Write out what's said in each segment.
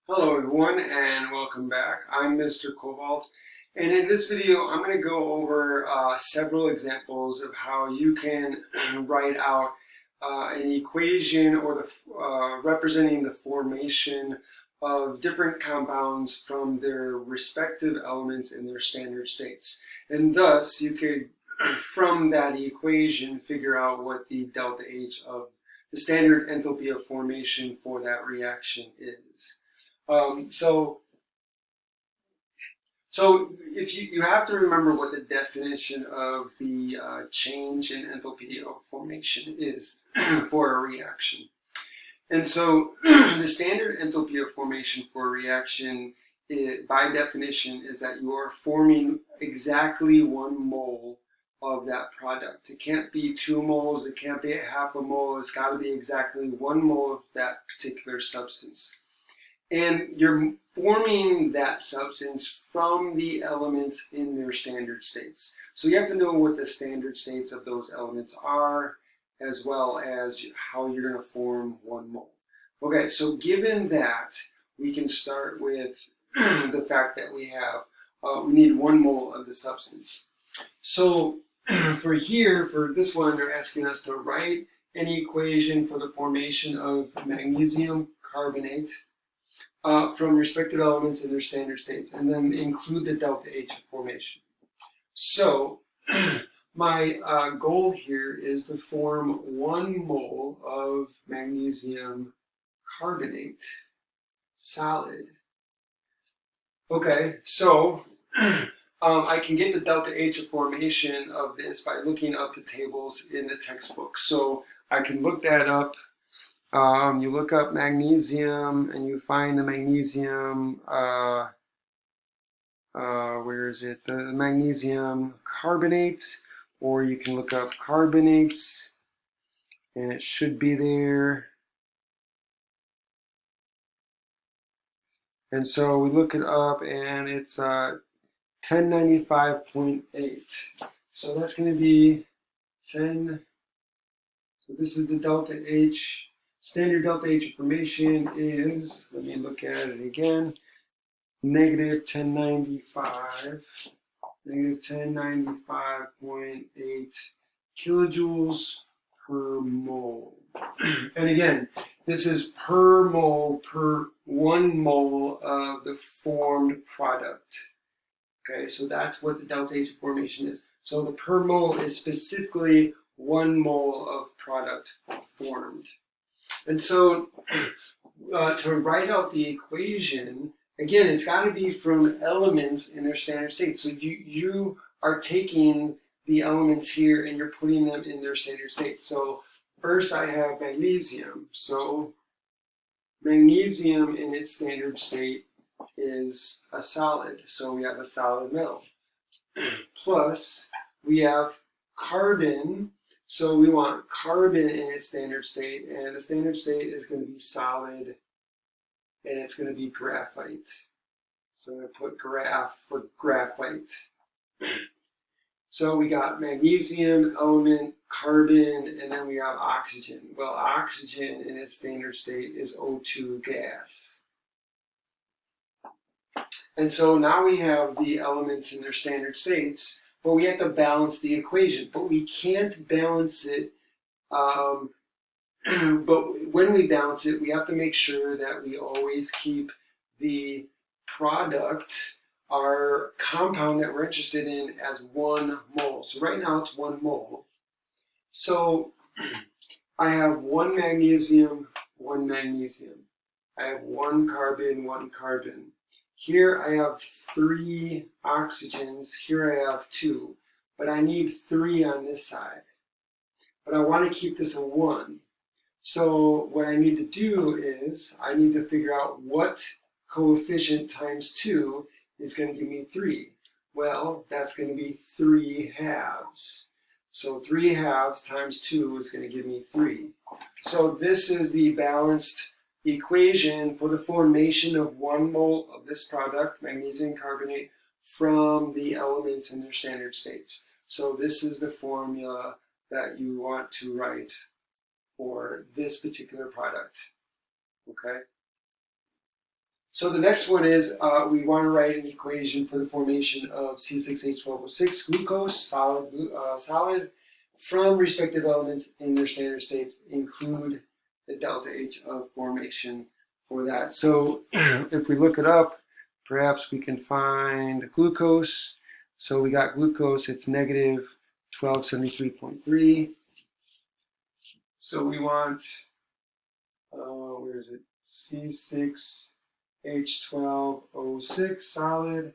Hello everyone and welcome back. I'm Mr. Cobalt, and in this video I'm going to go over several examples of how you can write out an equation or representing the formation of different compounds from their respective elements in their standard states. And thus you could from that equation figure out what the delta H of the standard enthalpy of formation for that reaction is. So if you have to remember what the definition of the change in enthalpy of formation is for a reaction. And so the standard enthalpy of formation for a reaction, by definition, is that you are forming exactly 1 mole of that product. It can't be 2 moles, it can't be a half a mole, it's got to be exactly 1 mole of that particular substance. And you're forming that substance from the elements in their standard states. So you have to know what the standard states of those elements are, as well as how you're going to form 1 mole. Okay, so given that, we can start with the fact that we need 1 mole of the substance. So for this one, they're asking us to write an equation for the formation of magnesium carbonate from respective elements in their standard states, and then include the delta H of formation. So my goal here is to form 1 mole of magnesium carbonate solid. Okay, so I can get the delta H of formation of this by looking up the tables in the textbook. So I can look that up. You look up magnesium and you find the magnesium, where is it? The magnesium carbonate, or you can look up carbonates and it should be there. And so we look it up and it's 1095.8. So that's going to be 10. So this is the delta H. Standard delta H information is, let me look at it again, negative 1095 1095.8 kilojoules per mole. And again, this is per mole, per 1 mole of the formed product. Okay, so that's what the delta H formation is. So the per mole is specifically 1 mole of product formed. And so to write out the equation, again, it's got to be from elements in their standard state. So you are taking the elements here and you're putting them in their standard state. So first I have magnesium. So magnesium in its standard state is a solid. So we have a solid metal. Plus we have carbon. So we want carbon in its standard state, and the standard state is going to be solid, and it's going to be graphite. So I'm going to put graph for graphite. So we got magnesium element, carbon, and then we have oxygen. Well, oxygen in its standard state is O2 gas. And so now we have the elements in their standard states, but we have to balance the equation. But we can't balance it, but when we balance it, we have to make sure that we always keep the product, our compound that we're interested in, as 1 mole. So right now it's 1 mole. So I have 1 magnesium, 1 magnesium. I have 1 carbon, 1 carbon. Here I have 3 oxygens, here I have 2, but I need 3 on this side. But I want to keep this a 1. So what I need to do is, I need to figure out what coefficient times 2 is going to give me 3. Well, that's going to be 3 halves. So 3 halves times 2 is going to give me 3. So this is the balanced equation for the formation of 1 mole of this product, magnesium carbonate, from the elements in their standard states. So this is the formula that you want to write for this particular product. Okay? So the next one is we want to write an equation for the formation of C6H12O6 glucose, solid from respective elements in their standard states. Include the delta H of formation for that. So if we look it up, perhaps we can find glucose. So we got glucose, it's negative 1273.3. So we want, where is it? C6H12O6 solid,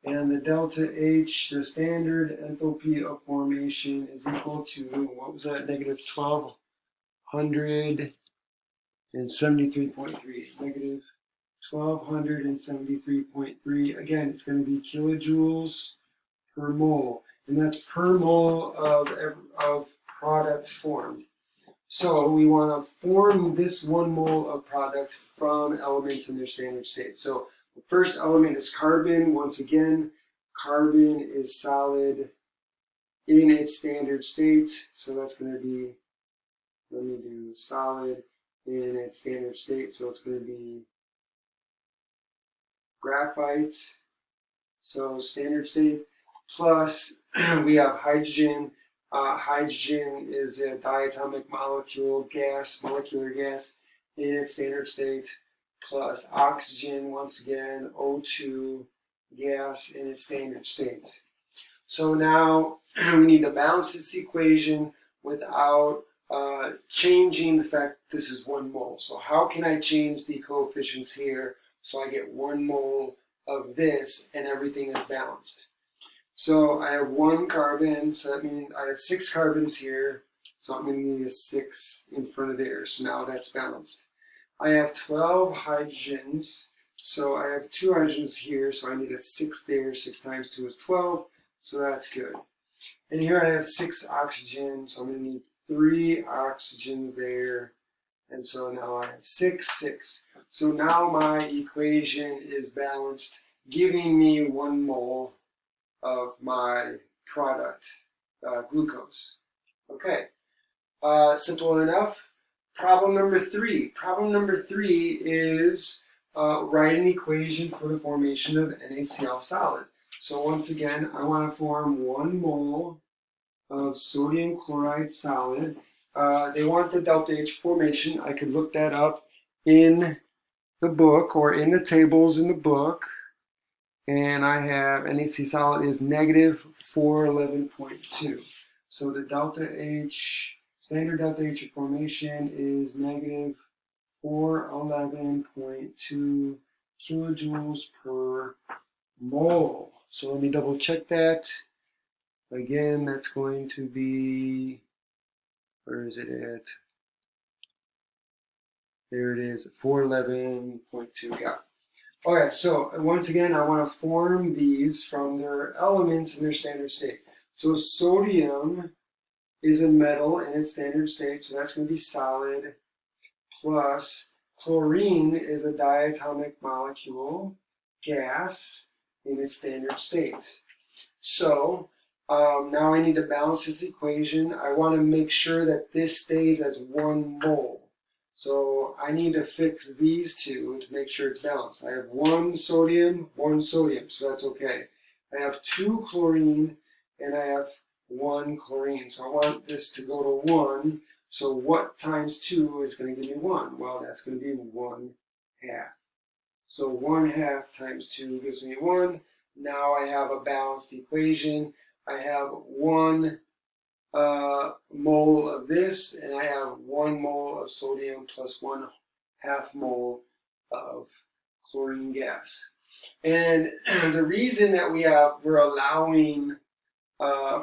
and the delta H, the standard enthalpy of formation, is equal to, what was that, negative 1273.3, negative 1273.3. Again, it's going to be kilojoules per mole, and that's per mole of product formed. So we want to form this 1 mole of product from elements in their standard state. So the first element is carbon. Once again, carbon is solid in its standard state. So that's going to be, let me do solid in its standard state. So it's going to be graphite. So standard state plus we have hydrogen. Hydrogen is a diatomic molecule gas, molecular gas in its standard state, plus oxygen, once again, O2 gas in its standard state. So now we need to balance this equation without changing the fact that this is 1 mole. So how can I change the coefficients here so I get 1 mole of this and everything is balanced? So I have 1 carbon, so that means I have 6 carbons here, so I'm going to need a 6 in front of there, so now that's balanced. I have 12 hydrogens, so I have 2 hydrogens here, so I need a 6 there. 6 times 2 is 12, so that's good. And here I have 6 oxygen, so I'm going to need 3 oxygens there, and so now I have 6, 6. So now my equation is balanced, giving me 1 mole of my product, glucose. Okay, simple enough. Problem number 3. Problem number 3 is write an equation for the formation of NaCl solid. So once again, I want to form 1 mole of sodium chloride solid. They want the delta H formation. I could look that up in the book or in the tables in the book. And I have NaC solid is negative 411.2. So the delta H, standard delta H of formation is negative 411.2 kilojoules per mole. So let me double check that. Again, that's going to be, where is it at? There it is, 411.2, yeah. Okay, so once again, I want to form these from their elements in their standard state. So sodium is a metal in its standard state, so that's going to be solid, plus chlorine is a diatomic molecule, gas, in its standard state. So now I need to balance this equation. I want to make sure that this stays as 1 mole. So I need to fix these two to make sure it's balanced. I have 1 sodium, so that's okay. I have 2 chlorine, and I have 1 chlorine. So I want this to go to 1. So what times 2 is going to give me 1? Well, that's going to be 1/2. So 1/2 times 2 gives me 1. Now I have a balanced equation. I have 1 mole of this, and I have 1 mole of sodium plus 1/2 mole of chlorine gas. And the reason that we're allowing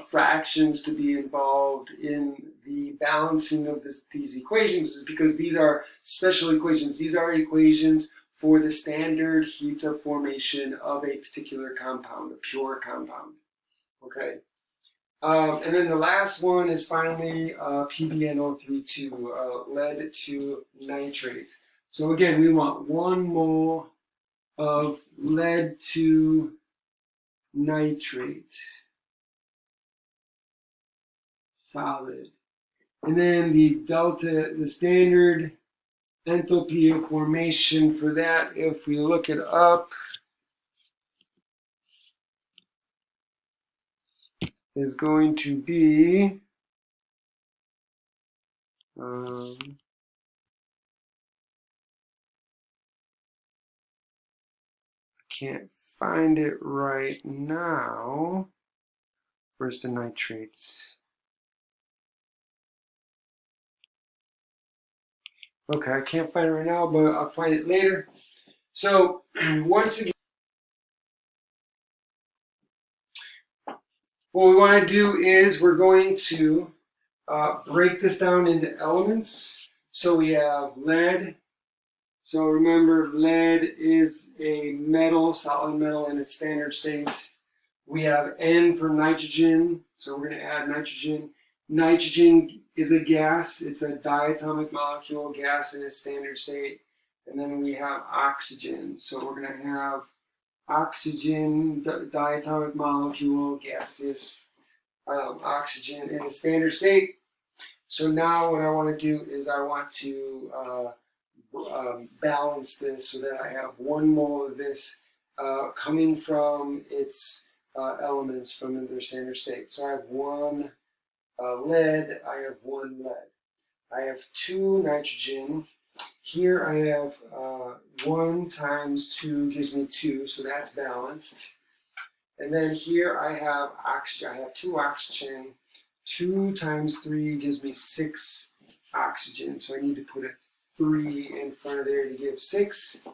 fractions to be involved in the balancing of these equations is because these are special equations. These are equations for the standard heats of formation of a particular compound, a pure compound. Okay. And then the last one is finally PbNO32, lead to nitrate. So again, we want 1 mole of lead to nitrate, solid. And then the standard enthalpy of formation for that, if we look it up, is going to be I can't find it right now. Where's the nitrates? Okay, I can't find it right now, but I'll find it later. So once again, what we want to do is we're going to break this down into elements. So we have lead. So remember, lead is a metal, solid metal in its standard state. We have N for nitrogen, so we're going to add nitrogen. Nitrogen is a gas. It's a diatomic molecule gas in its standard state. And then we have oxygen. So we're going to have oxygen, diatomic molecule, gaseous oxygen in its standard state. So now what I want to do is I want to balance this so that I have 1 mole of this coming from its elements from their standard state. So I have 1 lead, I have 1 lead. I have 2 nitrogen. Here I have 1 times 2 gives me 2, so that's balanced. And then here I have oxygen. I have 2 oxygen. 2 times 3 gives me 6 oxygen. So I need to put a 3 in front of there to give 6.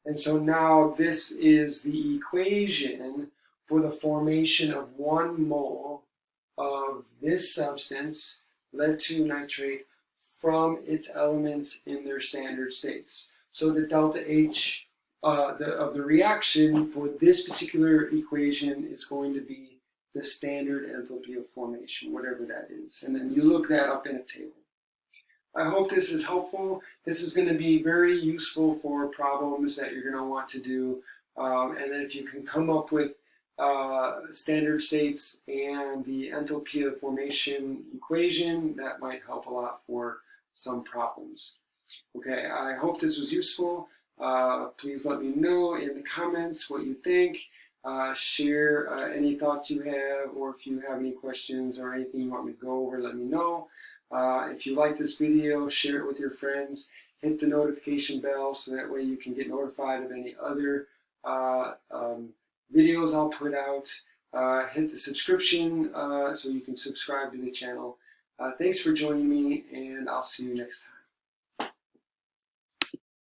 And so now this is the equation for the formation of 1 mole of this substance, lead-2 nitrate, from its elements in their standard states. So the delta H of the reaction for this particular equation is going to be the standard enthalpy of formation, whatever that is. And then you look that up in a table. I hope this is helpful. This is going to be very useful for problems that you're going to want to do. And then if you can come up with standard states and the enthalpy of formation equation, that might help a lot for some problems. Okay, I hope this was useful. Please let me know in the comments what you think. Share any thoughts you have, or if you have any questions or anything you want me to go over, let me know. If you like this video, share it with your friends. Hit the notification bell so that way you can get notified of any other videos I'll put out. Hit the subscription so you can subscribe to the channel. Thanks for joining me, and I'll see you next time.